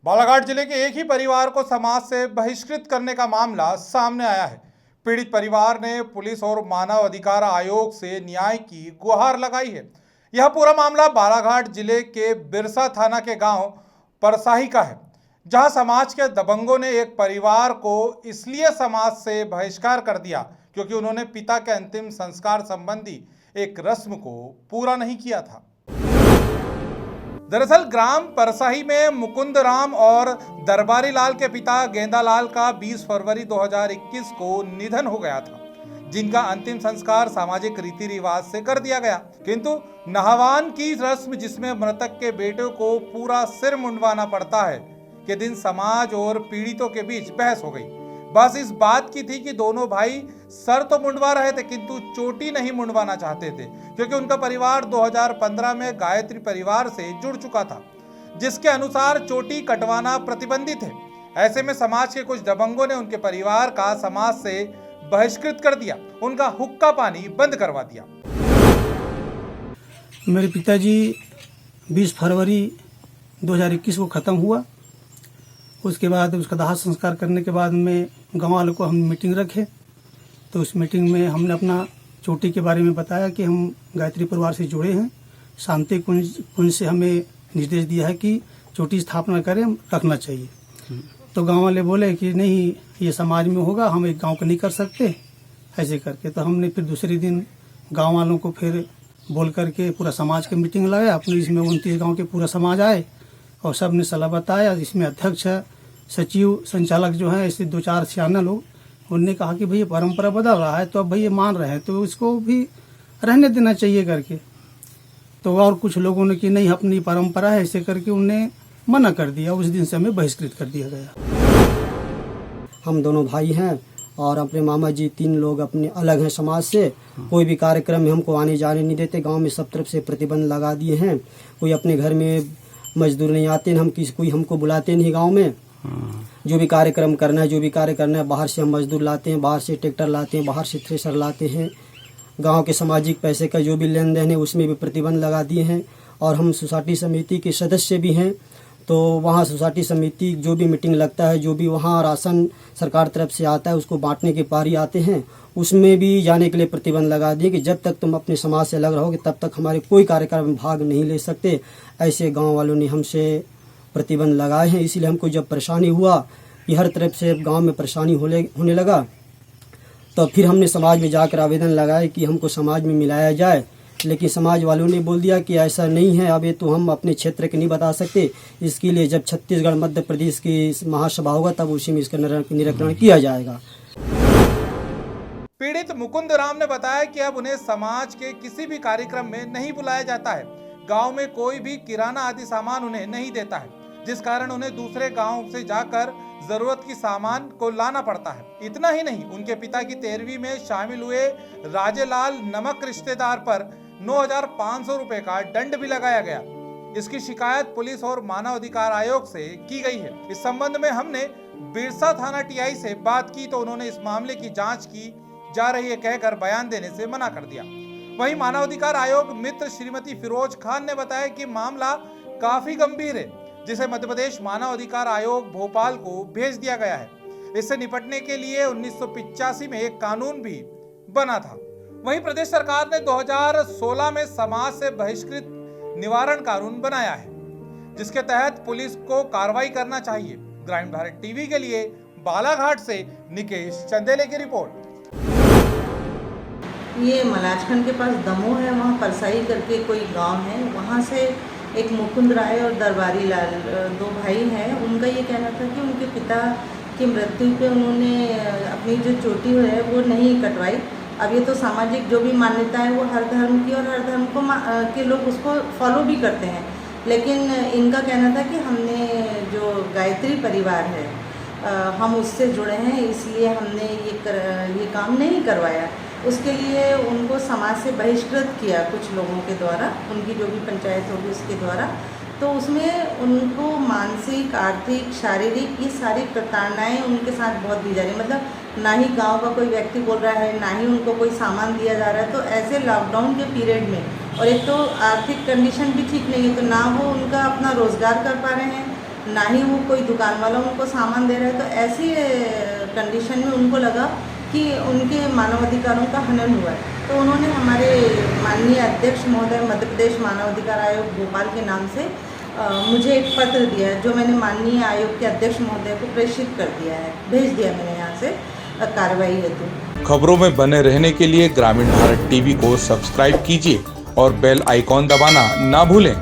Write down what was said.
बालाघाट जिले के एक ही परिवार को समाज से बहिष्कृत करने का मामला सामने आया है। पीड़ित परिवार ने पुलिस और मानव अधिकार आयोग से न्याय की गुहार लगाई है। यह पूरा मामला बालाघाट जिले के बिरसा थाना के गांव परसाही का है, जहां समाज के दबंगों ने एक परिवार को इसलिए समाज से बहिष्कार कर दिया क्योंकि उन्होंने पिता के अंतिम संस्कार संबंधी एक रस्म को पूरा नहीं किया था। दरअसल ग्राम परसाही में मुकुंद राम और दरबारी लाल के पिता गेंदालाल का 20 फरवरी 2021 को निधन हो गया था, जिनका अंतिम संस्कार सामाजिक रीति रिवाज से कर दिया गया। किंतु नहवान की रस्म, जिसमें मृतक के बेटे को पूरा सिर मुंडवाना पड़ता है, के दिन समाज और पीड़ितों के बीच बहस हो गई। बस इस बात की थी कि दोनों भाई सर तो मुंडवा रहे थे किंतु चोटी नहीं मुंडवाना चाहते थे, क्योंकि उनका परिवार 2015 में गायत्री परिवार से जुड़ चुका था, जिसके अनुसार चोटी कटवाना प्रतिबंधित है। ऐसे में समाज के कुछ दबंगों ने उनके परिवार का समाज से बहिष्कृत कर दिया, उनका हुक्का पानी बंद करवा दिया। मेरे पिताजी 20 फरवरी 2021 को ख़त्म हुआ। उसके बाद उसका दाह संस्कार करने के बाद में गांव वालों को हम मीटिंग रखे, तो उस मीटिंग में हमने अपना चोटी के बारे में बताया कि हम गायत्री परिवार से जुड़े हैं। शांति कुंज से हमें निर्देश दिया है कि चोटी स्थापना करें, रखना चाहिए। तो गांव वाले बोले कि नहीं, ये समाज में होगा, हम एक गांव को नहीं कर सकते ऐसे करके। तो हमने फिर दूसरे दिन गांव वालों को फिर बोल करके पूरा समाज की मीटिंग लगाया अपने, इसमें 29 गाँव के पूरा समाज आए और सब ने सलाह बताया। इसमें अध्यक्ष, सचिव, संचालक जो है, ऐसे 2-4 सियाना लोग, उनने कहा कि भाई ये परंपरा बदल रहा है, तो अब भाई ये मान रहे हैं तो इसको भी रहने देना चाहिए करके। तो और कुछ लोगों ने कि नहीं, अपनी परंपरा है, ऐसे करके उन्हें मना कर दिया। उस दिन से हमें बहिष्कृत कर दिया गया। हम दोनों भाई हैं और अपने मामा जी 3 लोग अपने अलग हैं समाज से। कोई भी कार्यक्रम में हमको आने जाने नहीं देते। गांव में सब तरफ से प्रतिबंध लगा दिए हैं। कोई अपने घर में मजदूर नहीं आते, हम कोई हमको बुलाते नहीं गांव में। जो भी कार्यक्रम करना है, जो भी कार्य करना है, बाहर से हम मजदूर लाते हैं, बाहर से ट्रैक्टर लाते हैं, बाहर से थ्रेसर लाते हैं। गांव के सामाजिक पैसे का जो भी लेन देन है उसमें भी प्रतिबंध लगा दिए हैं। और हम सोसाइटी समिति के सदस्य भी हैं, तो वहाँ सोसाइटी समिति जो भी मीटिंग लगता है, जो भी वहाँ राशन सरकार तरफ से आता है उसको बांटने के पारी आते हैं, उसमें भी जाने के लिए प्रतिबंध लगा दिए कि जब तक तुम अपने समाज से अलग रहोगे तब तक हमारे कोई कार्यक्रम में भाग नहीं ले सकते। ऐसे गांव वालों ने हमसे प्रतिबंध लगाए हैं। इसीलिए हमको जब परेशानी हुआ कि हर तरफ से गांव में परेशानी होने लगा, तो फिर हमने समाज में जाकर आवेदन लगाया कि हमको समाज में मिलाया जाए। लेकिन समाज वालों ने बोल दिया कि ऐसा नहीं है, अब ये तो हम अपने क्षेत्र के नहीं बता सकते। इसके लिए जब छत्तीसगढ़ मध्य प्रदेश की महासभा होगा तब उसी में इसका निराकरण किया जाएगा। पीड़ित मुकुंद राम ने बताया कि अब उन्हें समाज के किसी भी कार्यक्रम में नहीं बुलाया जाता है। गांव में कोई भी किराना आदि सामान उन्हें नहीं देता है, जिस कारण उन्हें दूसरे गांव से जाकर जरूरत की सामान को लाना पड़ता है। इतना ही नहीं, उनके पिता की 13वीं में शामिल हुए राजेलाल नमक रिश्तेदार पर 9,500 रुपए का दंड भी लगाया गया। इसकी शिकायत पुलिस और मानव अधिकार आयोग से की गई है। इस संबंध में हमने बिरसा थाना टीआई से बात की तो उन्होंने इस मामले की जांच की जा रही है कहकर बयान देने से मना कर दिया। वहीं मानव अधिकार आयोग मित्र श्रीमती फिरोज खान ने बताया कि मामला काफी गंभीर है, जिसे मध्य प्रदेश मानव अधिकार आयोग भोपाल को भेज दिया गया है। इससे निपटने के लिए 1985 में एक कानून भी बना था। वहीं प्रदेश सरकार ने 2016 में समाज से बहिष्कृत निवारण कानून बनाया है, जिसके तहत पुलिस को कार्रवाई करना चाहिए। ग्रामीण भारत टीवी के लिए बालाघाट से निकेश चंदेले की रिपोर्ट। ये मलाजखंड के पास दमोह है, वहाँ परसाई करके कोई गांव है। वहाँ से एक मुकुंद राय और दरबारी लाल 2 भाई हैं। उनका ये कहना था कि उनके पिता की मृत्यु पे उन्होंने अपनी जो चोटी है वो नहीं कटवाई। अब ये तो सामाजिक जो भी मान्यता है वो हर धर्म की और हर धर्म को के लोग उसको फॉलो भी करते हैं, लेकिन इनका कहना था कि हमने जो गायत्री परिवार है हम उससे जुड़े हैं, इसलिए हमने ये काम नहीं करवाया। उसके लिए उनको समाज से बहिष्कृत किया कुछ लोगों के द्वारा, उनकी जो भी पंचायत होगी उसके द्वारा। तो उसमें उनको मानसिक, आर्थिक, शारीरिक ये सारी प्रताड़नाएँ उनके साथ बहुत दी जा रही है। मतलब ना ही गांव का कोई व्यक्ति बोल रहा है, ना ही उनको कोई सामान दिया जा रहा है। तो ऐसे लॉकडाउन के पीरियड में, और एक तो आर्थिक कंडीशन भी ठीक नहीं है, तो ना वो उनका अपना रोज़गार कर पा रहे हैं, ना ही वो कोई दुकान वाला उनको सामान दे रहा है। तो ऐसी कंडीशन में उनको लगा कि उनके मानवाधिकारों का हनन हुआ है। तो उन्होंने हमारे माननीय अध्यक्ष महोदय मध्य प्रदेश मानवाधिकार आयोग भोपाल के नाम से मुझे एक पत्र दिया है, जो मैंने माननीय आयोग के अध्यक्ष महोदय को प्रेषित कर दिया है, भेज दिया मैंने यहाँ से कार्रवाई हेतु। खबरों में बने रहने के लिए ग्रामीण भारत टीवी को सब्सक्राइब कीजिए और बेल आइकॉन दबाना ना भूलें।